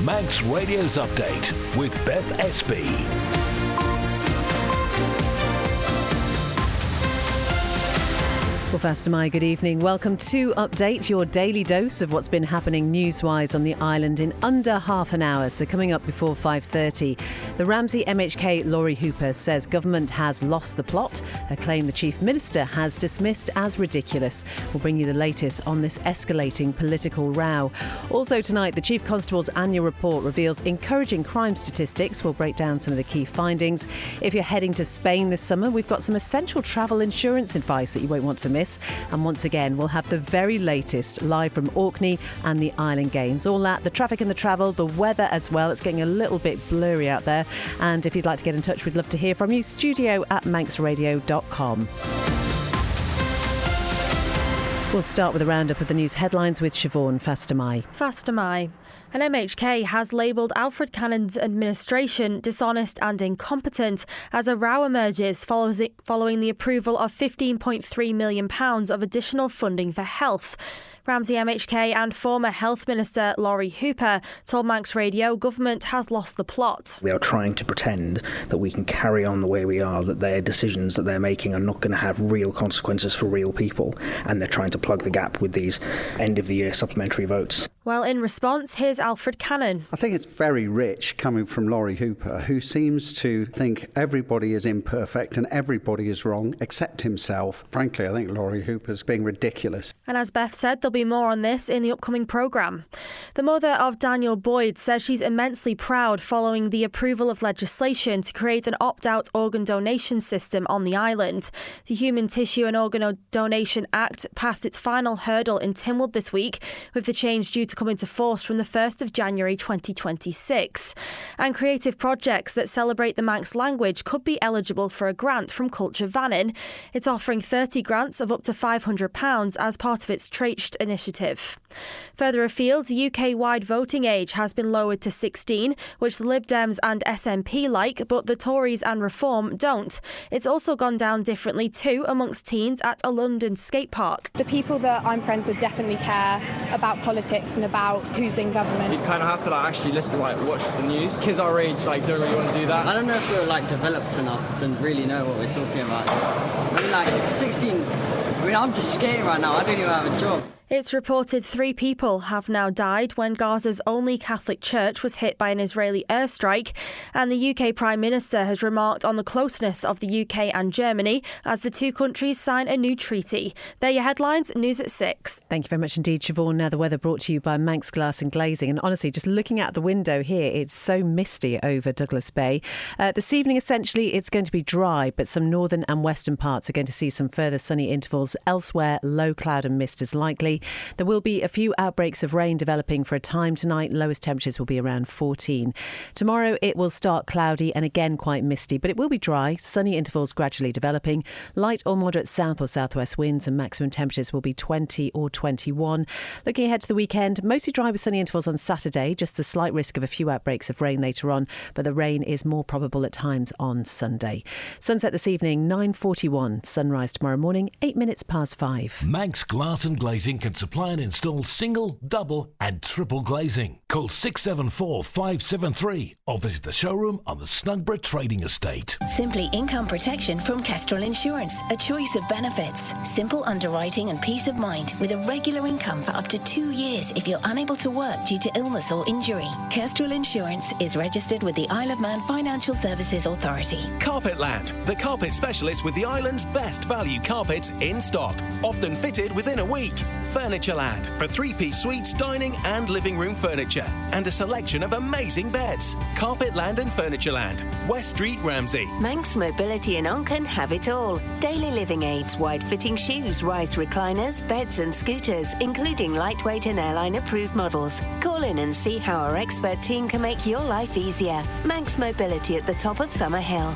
Manx Radio's Update with Beth Espy. Well, Faster Mai, good evening. Welcome to Update, your daily dose of what's been happening news-wise on the island in under half an hour. So coming up before 5:30, the Ramsey MHK Laurie Hooper says government has lost the plot, a claim the Chief Minister has dismissed as ridiculous. We'll bring you the latest on this escalating political row. Also tonight, the Chief Constable's annual report reveals encouraging crime statistics. We'll break down some of the key findings. If you're heading to Spain this summer, we've got some essential travel insurance advice that you won't want to miss. And once again, we'll have the very latest live from Orkney and the Island Games. All that, the traffic and the travel, the weather as well. It's getting a little bit blurry out there. And if you'd like to get in touch, we'd love to hear from you. studio@manxradio.com. We'll start with a roundup of the news headlines with Siobhan Faster Mai. Faster Mai. An MHK has labelled Alfred Cannon's administration dishonest and incompetent as a row emerges following the approval of £15.3 million of additional funding for health. Ramsey MHK and former Health Minister Laurie Hooper told Manx Radio government has lost the plot. They are trying to pretend that we can carry on the way we are, that their decisions that they're making are not going to have real consequences for real people, and they're trying to plug the gap with these end-of-the-year supplementary votes. Well, in response, here's Alfred Cannon. I think it's very rich coming from Laurie Hooper, who seems to think everybody is imperfect and everybody is wrong except himself. Frankly, I think Laurie Hooper's being ridiculous. And as Beth said, there'll be more on this in the upcoming programme. The mother of Daniel Boyd says she's immensely proud following the approval of legislation to create an opt-out organ donation system on the island. The Human Tissue and Organ Donation Act passed its final hurdle in Tynwald this week, with the change due to come into force from the 1st of January 2026. And creative projects that celebrate the Manx language could be eligible for a grant from Culture Vannin. It's offering 30 grants of up to £500 as part of its Traitcht initiative. Further afield, the UK-wide voting age has been lowered to 16, which the Lib Dems and SNP like, but the Tories and Reform don't. It's also gone down differently too amongst teens at a London skate park. The people that I'm friends with definitely care about politics and about who's in government. You kind of have to actually listen, watch the news. Kids our age don't really want to do that. I don't know if we're developed enough to really know what we're talking about. I mean, 16. I'm just skating right now. I don't even have a job. It's reported 3 people have now died when Gaza's only Catholic church was hit by an Israeli airstrike, and the UK Prime Minister has remarked on the closeness of the UK and Germany as the two countries sign a new treaty. They're your headlines, news at 6. Thank you very much indeed, Siobhan. Now the weather brought to you by Manx Glass and Glazing. And honestly, just looking out the window here, it's so misty over Douglas Bay. This evening, essentially, it's going to be dry, but some northern and western parts are going to see some further sunny intervals. Elsewhere, low cloud and mist is likely. There will be a few outbreaks of rain developing for a time tonight. Lowest temperatures will be around 14. Tomorrow it will start cloudy and again quite misty, but it will be dry. Sunny intervals gradually developing. Light or moderate south or southwest winds, and maximum temperatures will be 20 or 21. Looking ahead to the weekend, mostly dry with sunny intervals on Saturday. Just the slight risk of a few outbreaks of rain later on, but the rain is more probable at times on Sunday. Sunset this evening, 9:41. Sunrise tomorrow morning, 8 minutes past 5. Manx Glass and Glazing can supply and install single, double and triple glazing. Call 674 573 or visit the showroom on the Snugborough Trading Estate. Simply Income Protection from Kestrel Insurance. A choice of benefits. Simple underwriting and peace of mind with a regular income for up to 2 years if you're unable to work due to illness or injury. Kestrel Insurance is registered with the Isle of Man Financial Services Authority. Carpetland, the carpet specialist with the island's best value carpets in stock, often fitted within a week. Furnitureland for 3-piece suites, dining and living room furniture, and a selection of amazing beds. Carpetland and Furnitureland, West Street, Ramsey. Manx Mobility and Onken have it all. Daily living aids, wide-fitting shoes, rise recliners, beds and scooters, including lightweight and airline-approved models. Call in and see how our expert team can make your life easier. Manx Mobility at the top of Summer Hill.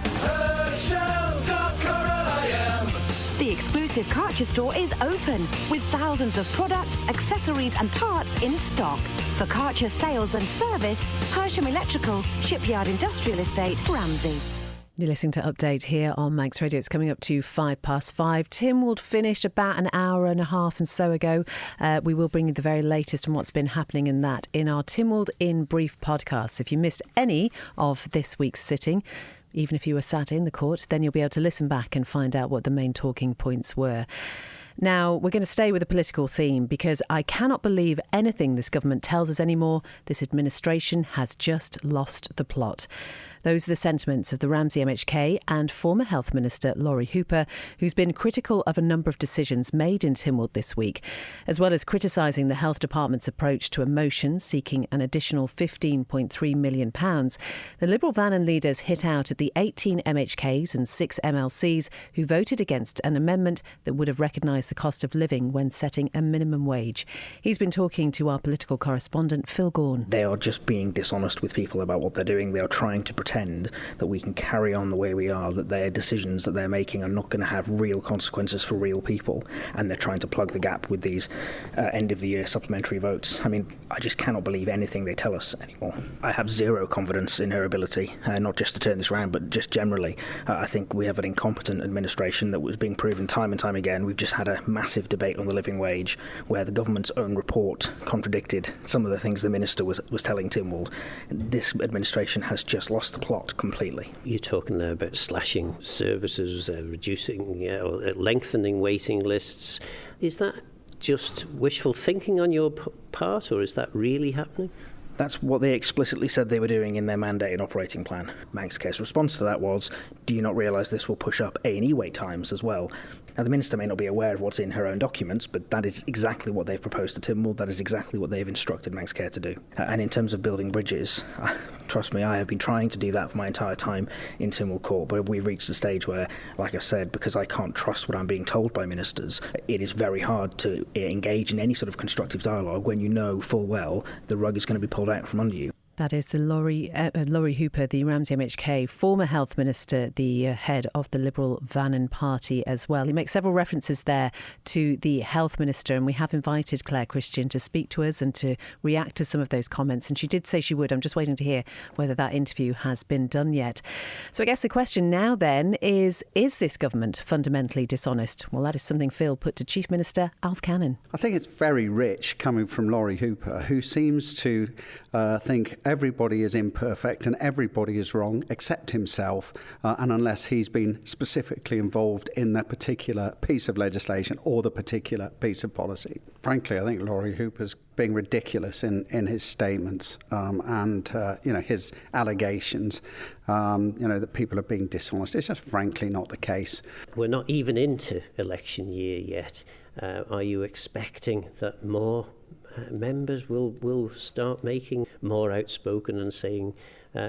The exclusive Karcher store is open with thousands of products, accessories and parts in stock. For Karcher sales and service, Hersham Electrical, Shipyard Industrial Estate, Ramsey. You're listening to Update here on Manx Radio. It's coming up to 5:05. Tynwald finished about an hour and a half and so ago. We will bring you the very latest on what's been happening in that in our Tynwald in Brief podcast. If you missed any of this week's sitting, even if you were sat in the court, then you'll be able to listen back and find out what the main talking points were. Now, we're going to stay with a political theme because I cannot believe anything this government tells us anymore. This administration has just lost the plot. Those are the sentiments of the Ramsey MHK and former Health Minister Laurie Hooper, who's been critical of a number of decisions made in Tynwald this week, as well as criticising the Health Department's approach to a motion seeking an additional £15.3 million. The Liberal Vannin leaders hit out at the 18 MHKs and 6 MLCs who voted against an amendment that would have recognised the cost of living when setting a minimum wage. He's been talking to our political correspondent Phil Gaughan. They are just being dishonest with people about what they're doing. They are trying to pretend that we can carry on the way we are, that their decisions that they're making are not going to have real consequences for real people, and they're trying to plug the gap with these end-of-the-year supplementary votes. I mean, I just cannot believe anything they tell us anymore. I have zero confidence in her ability, not just to turn this around, but just generally. I think we have an incompetent administration that was being proven time and time again. We've just had a massive debate on the living wage, where the government's own report contradicted some of the things the minister was telling Tynwald. This administration has just lost the plot completely. You're talking there about slashing services, reducing, lengthening waiting lists. Is that just wishful thinking on your part, or is that really happening? That's what they explicitly said they were doing in their mandate and operating plan. Manxcare's response to that was, do you not realise this will push up A&E wait times as well? Now, the Minister may not be aware of what's in her own documents, but that is exactly what they've proposed to Tynwald. That is exactly what they've instructed Manxcare to do. And in terms of building bridges, trust me, I have been trying to do that for my entire time in Tynwald Court, but we've reached the stage where, like I said, because I can't trust what I'm being told by ministers, it is very hard to engage in any sort of constructive dialogue when you know full well the rug is going to be pulled out from under you. That is the Laurie Hooper, the Ramsey MHK, former Health Minister, the head of the Liberal Vannin Party as well. He makes several references there to the Health Minister, and we have invited Claire Christian to speak to us and to react to some of those comments. And she did say she would. I'm just waiting to hear whether that interview has been done yet. So I guess the question now then is this government fundamentally dishonest? Well, that is something Phil put to Chief Minister Alf Cannon. I think it's very rich coming from Laurie Hooper, who seems to think everybody is imperfect and everybody is wrong except himself, and unless he's been specifically involved in that particular piece of legislation or the particular piece of policy. Frankly, I think Laurie Hooper's being ridiculous in his statements and his allegations, that people are being dishonest. It's just frankly not the case. We're not even into election year yet. Are you expecting that more members will start making more outspoken and saying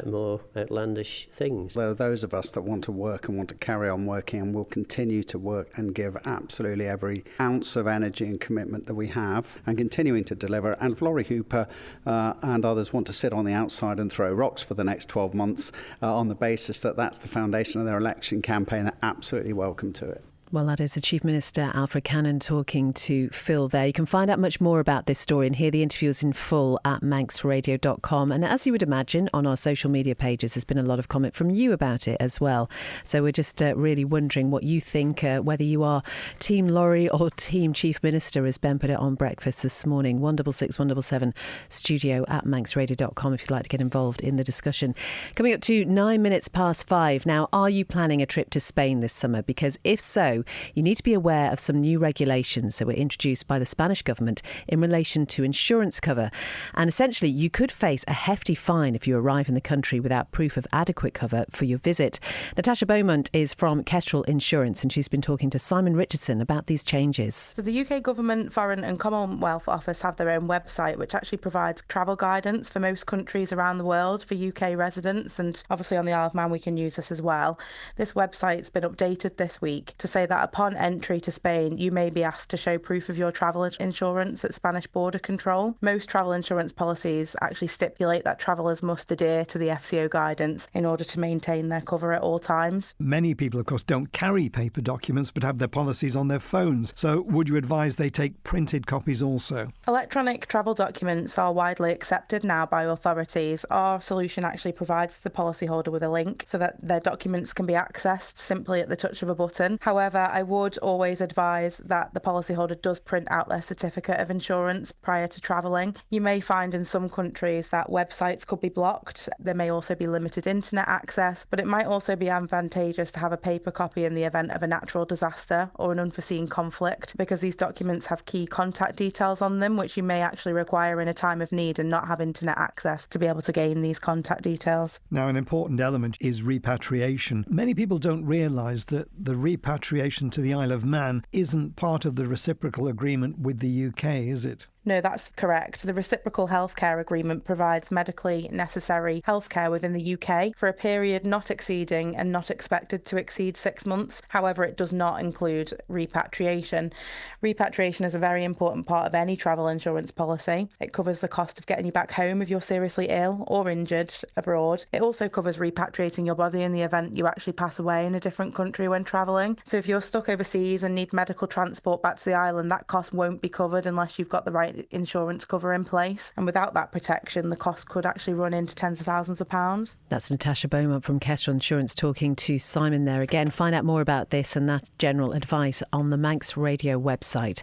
more outlandish things? There are those of us that want to work and want to carry on working and will continue to work and give absolutely every ounce of energy and commitment that we have and continuing to deliver. And if Laurie Hooper and others want to sit on the outside and throw rocks for the next 12 months on the basis that that's the foundation of their election campaign, they're absolutely welcome to it. Well, that is the Chief Minister, Alfred Cannon, talking to Phil there. You can find out much more about this story and hear the interviews in full at manxradio.com. And as you would imagine, on our social media pages, there's been a lot of comment from you about it as well. So we're just really wondering what you think, whether you are Team Laurie or Team Chief Minister, as Ben put it on breakfast this morning. 166 177 studio at manxradio.com if you'd like to get involved in the discussion. Coming up to 9 minutes past 5. Now, are you planning a trip to Spain this summer? Because if so, you need to be aware of some new regulations that were introduced by the Spanish government in relation to insurance cover. And essentially, you could face a hefty fine if you arrive in the country without proof of adequate cover for your visit. Natasha Beaumont is from Kestrel Insurance, and she's been talking to Simon Richardson about these changes. So the UK Government Foreign and Commonwealth Office have their own website, which actually provides travel guidance for most countries around the world for UK residents. And obviously on the Isle of Man, we can use this as well. This website's been updated this week to say say that upon entry to Spain, you may be asked to show proof of your travel insurance at Spanish border control. Most travel insurance policies actually stipulate that travellers must adhere to the FCO guidance in order to maintain their cover at all times. Many people, of course, don't carry paper documents but have their policies on their phones. So would you advise they take printed copies also? Electronic travel documents are widely accepted now by authorities. Our solution actually provides the policyholder with a link so that their documents can be accessed simply at the touch of a button. However, I would always advise that the policyholder does print out their certificate of insurance prior to travelling. You may find in some countries that websites could be blocked. There may also be limited internet access, but it might also be advantageous to have a paper copy in the event of a natural disaster or an unforeseen conflict, because these documents have key contact details on them, which you may actually require in a time of need and not have internet access to be able to gain these contact details. Now, an important element is repatriation. Many people don't realise that the repatriation to the Isle of Man isn't part of the reciprocal agreement with the UK, is it? No, that's correct. The Reciprocal Healthcare Agreement provides medically necessary healthcare within the UK for a period not exceeding and not expected to exceed 6 months. However, it does not include repatriation. Repatriation is a very important part of any travel insurance policy. It covers the cost of getting you back home if you're seriously ill or injured abroad. It also covers repatriating your body in the event you actually pass away in a different country when travelling. So if you're stuck overseas and need medical transport back to the island, that cost won't be covered unless you've got the right insurance cover in place, and without that protection the cost could actually run into tens of thousands of pounds. That's Natasha Beaumont from Kestrel Insurance talking to Simon there again. Find out more about this and that general advice on the Manx Radio website.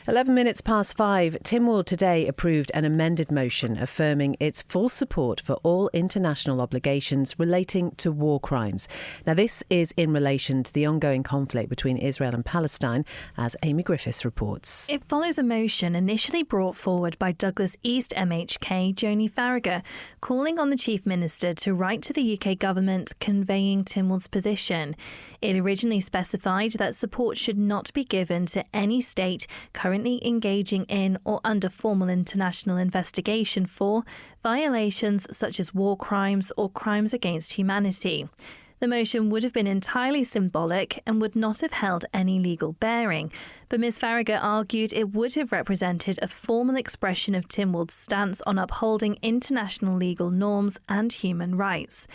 11 minutes past 5. Tynwald today approved an amended motion affirming its full support for all international obligations relating to war crimes. Now, this is in relation to the ongoing conflict between Israel and Palestine, as Amy Griffiths reports. It follows a motion initially brought forward by Douglas East MHK Joni Farragher, calling on the Chief Minister to write to the UK government conveying Tynwald's position. It originally specified that support should not be given to any state currently engaging in or under formal international investigation for violations such as war crimes or crimes against humanity. The motion would have been entirely symbolic and would not have held any legal bearing, but Ms Farragher argued it would have represented a formal expression of Tynwald's stance on upholding international legal norms and human rights.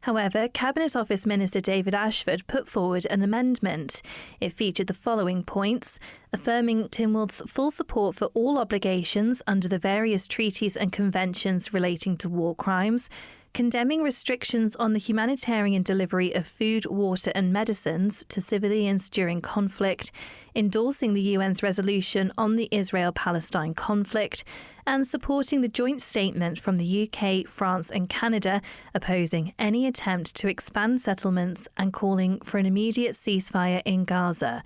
However, Cabinet Office Minister David Ashford put forward an amendment. It featured the following points: affirming Tynwald's full support for all obligations under the various treaties and conventions relating to war crimes, condemning restrictions on the humanitarian delivery of food, water and medicines to civilians during conflict, endorsing the UN's resolution on the Israel-Palestine conflict, and supporting the joint statement from the UK, France and Canada opposing any attempt to expand settlements and calling for an immediate ceasefire in Gaza.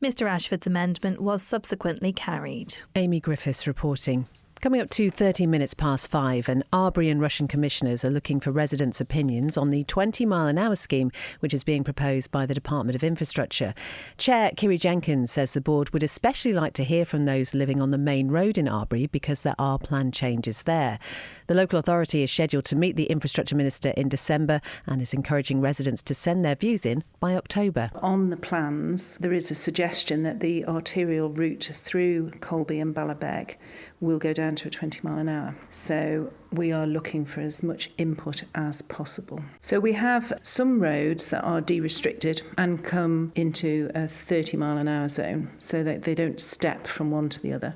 Mr Ashford's amendment was subsequently carried. Amy Griffiths reporting. Coming up to 13 minutes past 5, and Arbury and Russian commissioners are looking for residents' opinions on the 20-mile-an-hour scheme which is being proposed by the Department of Infrastructure. Chair Kiri Jenkins says the board would especially like to hear from those living on the main road in Arbury because there are planned changes there. The local authority is scheduled to meet the Infrastructure Minister in December and is encouraging residents to send their views in by October. On the plans, there is a suggestion that the arterial route through Colby and Ballabeg will go down to a 20 mile an hour. So we are looking for as much input as possible. So we have some roads that are de-restricted and come into a 30 mile an hour zone so that they don't step from one to the other.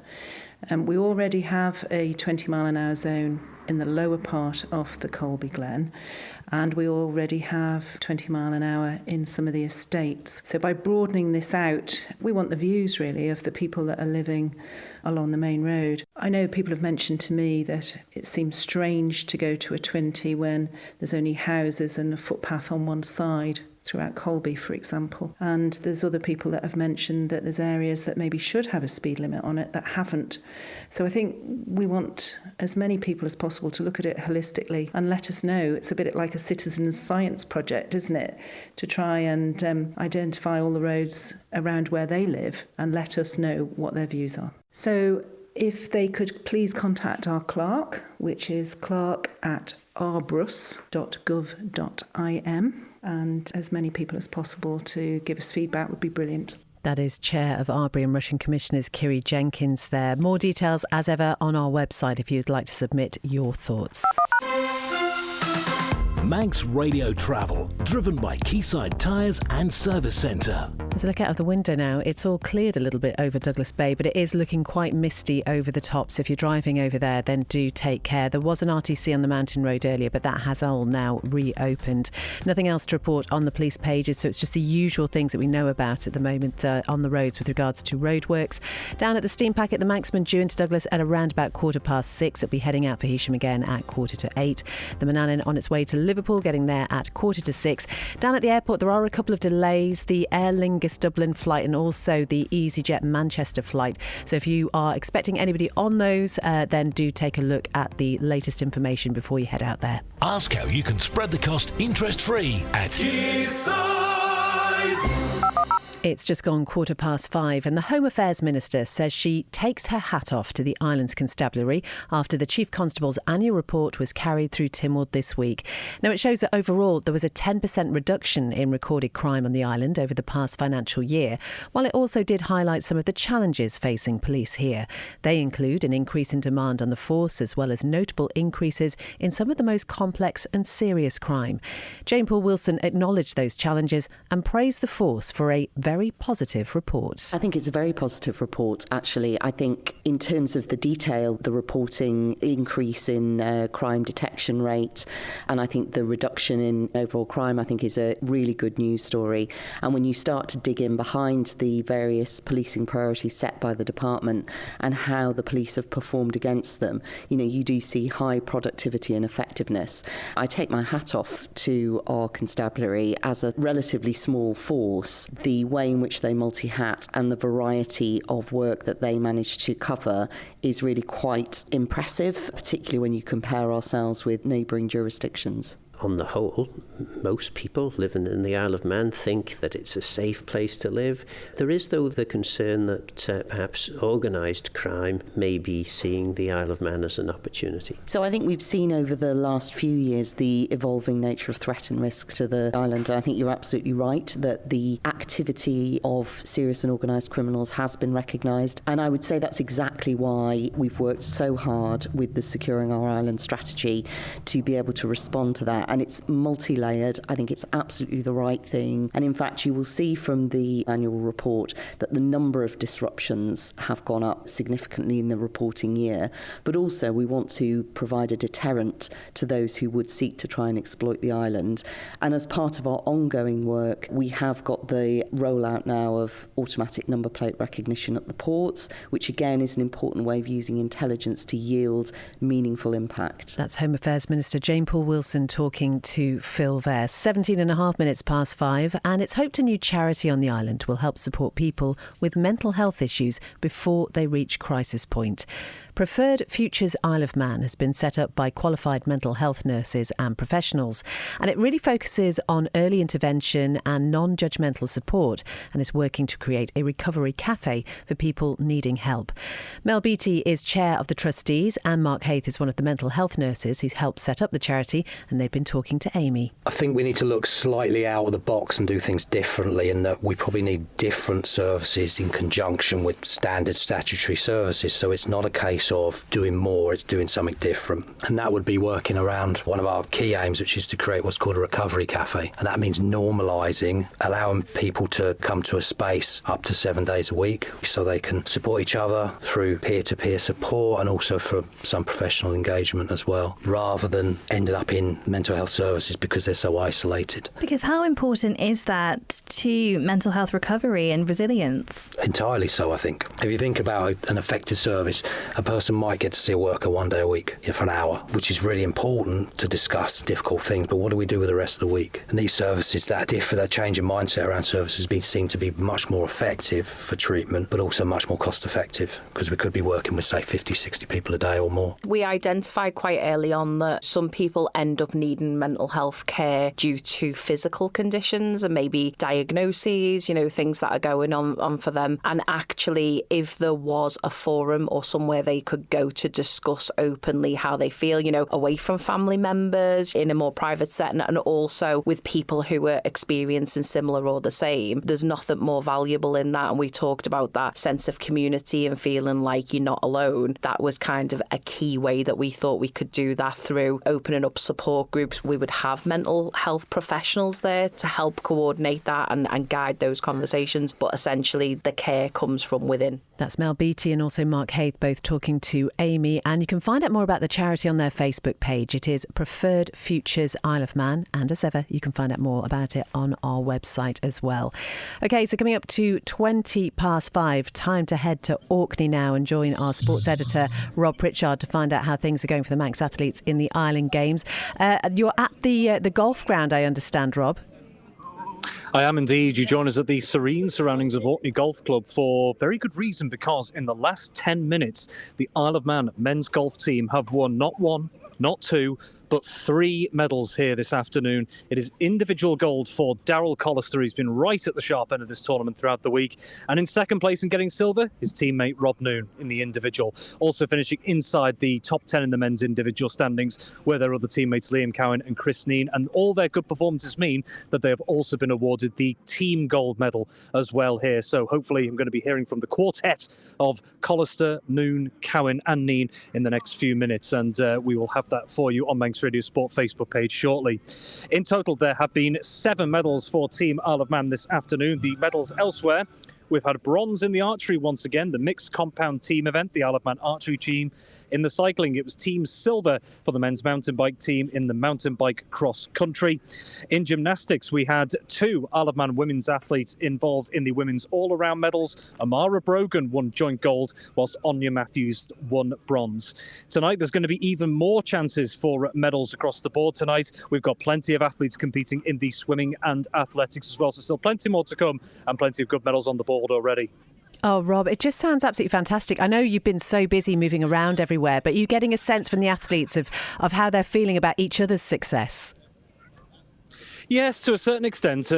We already have a 20 mile an hour zone in the lower part of the Colby Glen, and we already have 20 mile an hour in some of the estates. So by broadening this out, we want the views really of the people that are living along the main road. I know people have mentioned to me that it seems strange to go to a 20 when there's only houses and a footpath on one side throughout Colby, for example. And there's other people that have mentioned that there's areas that maybe should have a speed limit on it that haven't. So I think we want as many people as possible to look at it holistically and let us know. It's a bit like a citizen's science project, isn't it? To try and identify all the roads around where they live and let us know what their views are. So if they could please contact our clerk, which is clerk@arbrus.gov.im. and as many people as possible to give us feedback would be brilliant. That is Chair of Arbery and Rushing Commissioners Kiri Jenkins there. More details as ever on our website if you'd like to submit your thoughts. Manx Radio Travel, driven by Quayside Tyres and Service Centre. As I look out of the window now, it's all cleared a little bit over Douglas Bay, but it is looking quite misty over the top. So if you're driving over there, then do take care. There was an RTC on the Mountain Road earlier, but that has all now reopened. Nothing else to report on the police pages, so it's just the usual things that we know about at the moment on the roads with regards to roadworks. Down at the steam packet, the Manxman due into Douglas at around about 6:15. It'll be heading out for Heysham again at 7:45. The Manannan on its way to Liverpool, getting there at 6:45. Down at the airport, there are a couple of delays. The Aer Lingus Dublin flight and also the EasyJet Manchester flight. So if you are expecting anybody on those, then do take a look at the latest information before you head out there. Ask how you can spread the cost interest-free at Quayside. It's just gone 5:15 and the Home Affairs Minister says she takes her hat off to the island's constabulary after the Chief Constable's annual report was carried through Tynwald this week. Now, it shows that overall there was a 10% reduction in recorded crime on the island over the past financial year, while it also did highlight some of the challenges facing police here. They include an increase in demand on the force as well as notable increases in some of the most complex and serious crime. Jane Paul Wilson acknowledged those challenges and praised the force for a very positive report. I think it's a very positive report, actually. I think in terms of the detail, the reporting increase in crime detection rate, and I think the reduction in overall crime, I think is a really good news story. And when you start to dig in behind the various policing priorities set by the department and how the police have performed against them, you do see high productivity and effectiveness. I take my hat off to our constabulary as a relatively small force. The way in which they multi-hat and the variety of work that they manage to cover is really quite impressive, particularly when you compare ourselves with neighbouring jurisdictions. On the whole, most people living in the Isle of Man think that it's a safe place to live. There is, though, the concern that perhaps organised crime may be seeing the Isle of Man as an opportunity. So I think we've seen over the last few years the evolving nature of threat and risk to the island. And I think you're absolutely right that the activity of serious and organised criminals has been recognised. And I would say that's exactly why we've worked so hard with the Securing Our Island strategy to be able to respond to that. And it's multi-layered. I think it's absolutely the right thing. And in fact, you will see from the annual report that the number of disruptions have gone up significantly in the reporting year. But also, we want to provide a deterrent to those who would seek to try and exploit the island. And as part of our ongoing work, we have got the rollout now of automatic number plate recognition at the ports, which again is an important way of using intelligence to yield meaningful impact. That's Home Affairs Minister Jane Paul Wilson talking to Phil there. 5:17, and it's hoped a new charity on the island will help support people with mental health issues before they reach crisis point. Preferred Futures Isle of Man has been set up by qualified mental health nurses and professionals, and it really focuses on early intervention and non-judgmental support, and is working to create a recovery cafe for people needing help. Mel Beattie is chair of the trustees, and Mark Hayth is one of the mental health nurses who helped set up the charity, and they've been talking to Amy. I think we need to look slightly out of the box and do things differently, and that we probably need different services in conjunction with standard statutory services. So it's not a case of doing more, it's doing something different. And that would be working around one of our key aims, which is to create what's called a recovery cafe. And that means normalising, allowing people to come to a space up to 7 days a week so they can support each other through peer-to-peer support and also for some professional engagement as well, rather than ending up in mental health services because they're so isolated. Because how important is that to mental health recovery and resilience? Entirely so, I think. If you think about an effective service, a person might get to see a worker 1 day a week for an hour, which is really important to discuss difficult things, but what do we do with the rest of the week? And these services that differ, that change in mindset around services being seen to be much more effective for treatment, but also much more cost effective, because we could be working with, say, 50, 60 people a day or more. We identified quite early on that some people end up needing in mental health care due to physical conditions and maybe diagnoses, things that are going on for them. And actually, if there was a forum or somewhere they could go to discuss openly how they feel, away from family members, in a more private setting, and also with people who are experiencing similar or the same, there's nothing more valuable in that. And we talked about that sense of community and feeling like you're not alone. That was kind of a key way that we thought we could do that, through opening up support groups. We would have mental health professionals there to help coordinate that and guide those conversations. But essentially, the care comes from within. That's Mel Beattie and also Mark Haith, both talking to Amy. And you can find out more about the charity on their Facebook page. It is Preferred Futures Isle of Man. And as ever, you can find out more about it on our website as well. OK, so coming up to 5:20, time to head to Orkney now and join our sports editor, Rob Pritchard, to find out how things are going for the Manx athletes in the Island Games. You're at the golf ground, I understand, Rob. I am indeed. You join us at the serene surroundings of Orkney Golf Club for very good reason, because in the last 10 minutes, the Isle of Man men's golf team have won not one, not two, but 3 medals here this afternoon. It is individual gold for Daryl Collister. He's been right at the sharp end of this tournament throughout the week. And in second place and getting silver, his teammate Rob Noon in the individual. Also finishing inside the top 10 in the men's individual standings, where their other teammates Liam Cowan and Chris Neen. And all their good performances mean that they have also been awarded the team gold medal as well here. So hopefully I'm going to be hearing from the quartet of Collister, Noon, Cowan and Neen in the next few minutes. And we will have that for you on Manx Radio Sport Facebook page shortly. In total, there have been 7 medals for Team Isle of Man this afternoon. The medals elsewhere: we've had bronze in the archery once again, the mixed compound team event, the Isle of Man archery team. In the cycling, it was team silver for the men's mountain bike team in the mountain bike cross country. In gymnastics, we had 2 Isle of Man women's athletes involved in the women's all-around medals. Amara Brogan won joint gold, whilst Anya Matthews won bronze. Tonight, there's going to be even more chances for medals across the board tonight. We've got plenty of athletes competing in the swimming and athletics as well, so still plenty more to come and plenty of good medals on the board already. Oh, Rob, it just sounds absolutely fantastic. I know you've been so busy moving around everywhere, but you're getting a sense from the athletes of how they're feeling about each other's success. Yes, to a certain extent.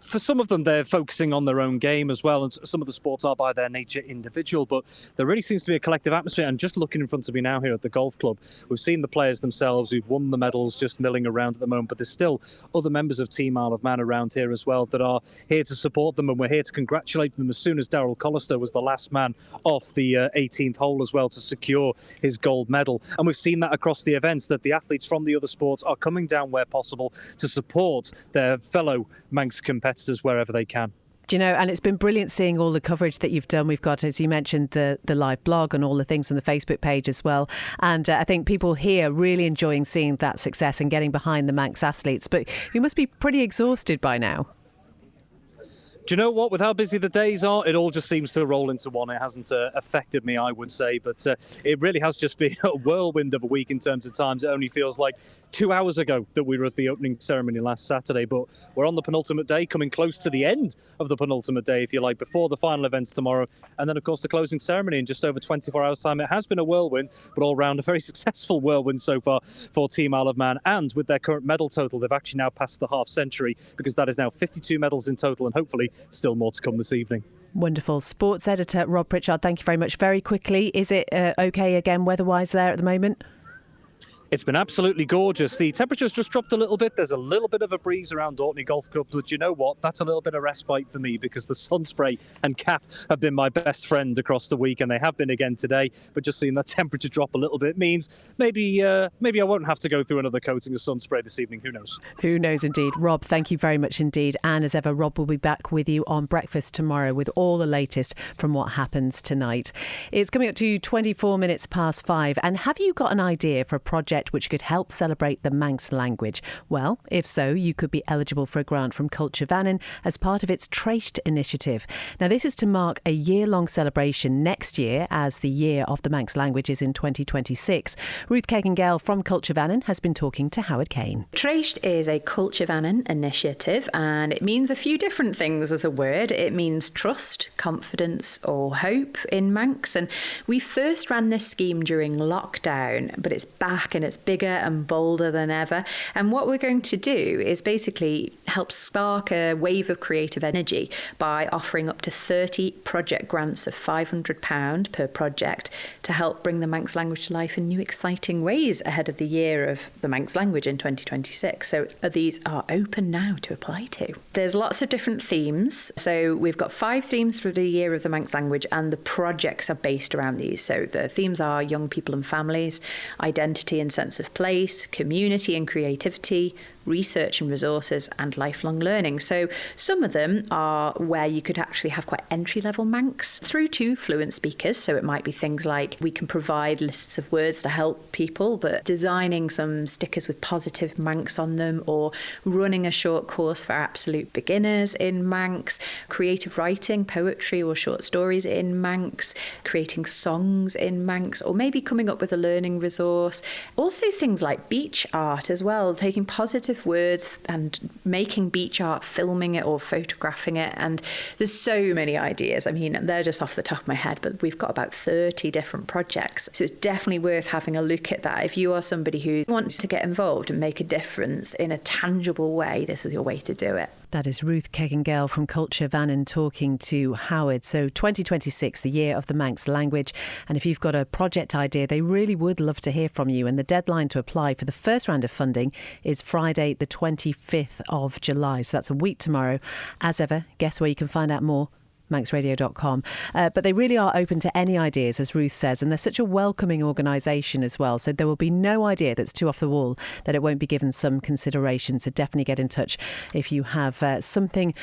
For some of them, they're focusing on their own game as well, and some of the sports are by their nature individual, but there really seems to be a collective atmosphere. And just looking in front of me now here at the golf club, we've seen the players themselves who've won the medals just milling around at the moment, but there's still other members of Team Isle of Man around here as well that are here to support them, and we're here to congratulate them as soon as Daryl Collister was the last man off the 18th hole as well to secure his gold medal. And we've seen that across the events, that the athletes from the other sports are coming down where possible to support their fellow Manx competitors wherever they can. Do you know, and it's been brilliant seeing all the coverage that you've done. We've got, as you mentioned, the live blog and all the things on the Facebook page as well. And I think people here really enjoying seeing that success and getting behind the Manx athletes. But you must be pretty exhausted by now. Do you know what? With how busy the days are, it all just seems to roll into one. It hasn't affected me, I would say, but it really has just been a whirlwind of a week in terms of times. It only feels like 2 hours ago that we were at the opening ceremony last Saturday, but we're on the penultimate day, coming close to the end of the penultimate day, if you like, before the final events tomorrow. And then, of course, the closing ceremony in just over 24 hours' time. It has been a whirlwind, but all round a very successful whirlwind so far for Team Isle of Man. And with their current medal total, they've actually now passed the half century, because that is now 52 medals in total, and hopefully still more to come this evening. Wonderful. Sports editor Rob Pritchard, thank you very much. Very quickly, is it okay again weather-wise there at the moment? It's been absolutely gorgeous. The temperature's just dropped a little bit. There's a little bit of a breeze around Orkney Golf Club, but you know what? That's a little bit of respite for me, because the sun spray and cap have been my best friend across the week, and they have been again today. But just seeing that temperature drop a little bit means maybe I won't have to go through another coating of sun spray this evening. Who knows? Who knows indeed. Rob, thank you very much indeed. And as ever, Rob will be back with you on Breakfast tomorrow with all the latest from what happens tonight. It's coming up to 5:24. And have you got an idea for a project which could help celebrate the Manx language? Well, if so, you could be eligible for a grant from Culture Vannin as part of its Tréist initiative. Now, this is to mark a year-long celebration next year, as the year of the Manx language is in 2026. Ruth Kegan-Gale from Culture Vannin has been talking to Howard Kane. Tréist is a Culture Vannin initiative, and it means a few different things as a word. It means trust, confidence or hope in Manx, and we first ran this scheme during lockdown, but it's back and it's it's bigger and bolder than ever. And what we're going to do is basically help spark a wave of creative energy by offering up to 30 project grants of £500 per project to help bring the Manx language to life in new exciting ways ahead of the year of the Manx language in 2026. So these are open now to apply to. There's lots of different themes. So we've got 5 themes for the year of the Manx language, and the projects are based around these. So the themes are young people and families, identity and sense of place, community and creativity, research and resources, and lifelong learning. So some of them are where you could actually have quite entry-level Manx through to fluent speakers. So it might be things like we can provide lists of words to help people, but designing some stickers with positive Manx on them, or running a short course for absolute beginners in Manx, creative writing, poetry or short stories in Manx, creating songs in Manx, or maybe coming up with a learning resource. Also things like beach art as well, taking positive words and making beach art, filming it or photographing it. And there's so many ideas. I mean, they're just off the top of my head, but we've got about 30 different projects. So it's definitely worth having a look at that. If you are somebody who wants to get involved and make a difference in a tangible way, this is your way to do it. That is Ruth Keggingale from Culture Vannin talking to Howard. So 2026, the year of the Manx language. And if you've got a project idea, they really would love to hear from you. And the deadline to apply for the first round of funding is Friday, the 25th of July. So that's a week tomorrow. As ever, guess where you can find out more? manxradio.com. But they really are open to any ideas, as Ruth says, and they're such a welcoming organisation as well. So there will be no idea that's too off the wall that it won't be given some consideration. So definitely get in touch if you have something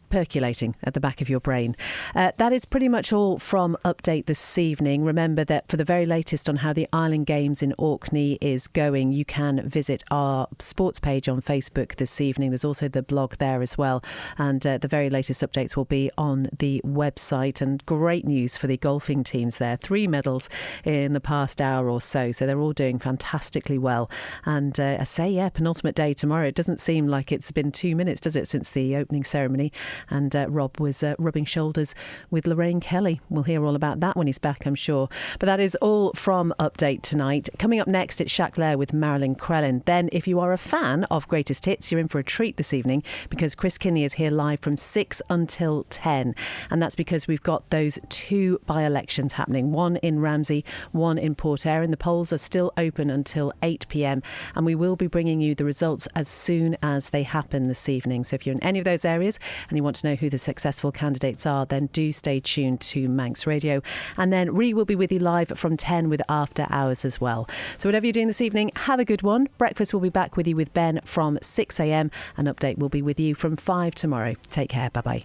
percolating at the back of your brain. That is pretty much all from Update this evening. Remember that for the very latest on how the Island Games in Orkney is going, you can visit our sports page on Facebook this evening. There's also the blog there as well, and the very latest updates will be on the website. And great news for the golfing teams there. 3 medals in the past hour or so, so they're all doing fantastically well. And I say, penultimate day tomorrow. It doesn't seem like it's been 2 minutes, does it, since the opening ceremony? And Rob was rubbing shoulders with Lorraine Kelly. We'll hear all about that when he's back, I'm sure. But that is all from Update tonight. Coming up next, it's Shaq Lair with Marilyn Crellin. Then, if you are a fan of Greatest Hits, you're in for a treat this evening, because Chris Kinney is here live from 6 until 10. And that's because we've got those 2 by-elections happening, one in Ramsey, one in Port Erin. The polls are still open until 8 p.m. and we will be bringing you the results as soon as they happen this evening. So if you're in any of those areas and you want to know who the successful candidates are, then do stay tuned to Manx Radio. And then Ree will be with you live from 10 with After Hours as well. So whatever you're doing this evening, have a good one. Breakfast will be back with you with Ben from 6 a.m. and Update will be with you from 5 tomorrow. Take care. Bye-bye.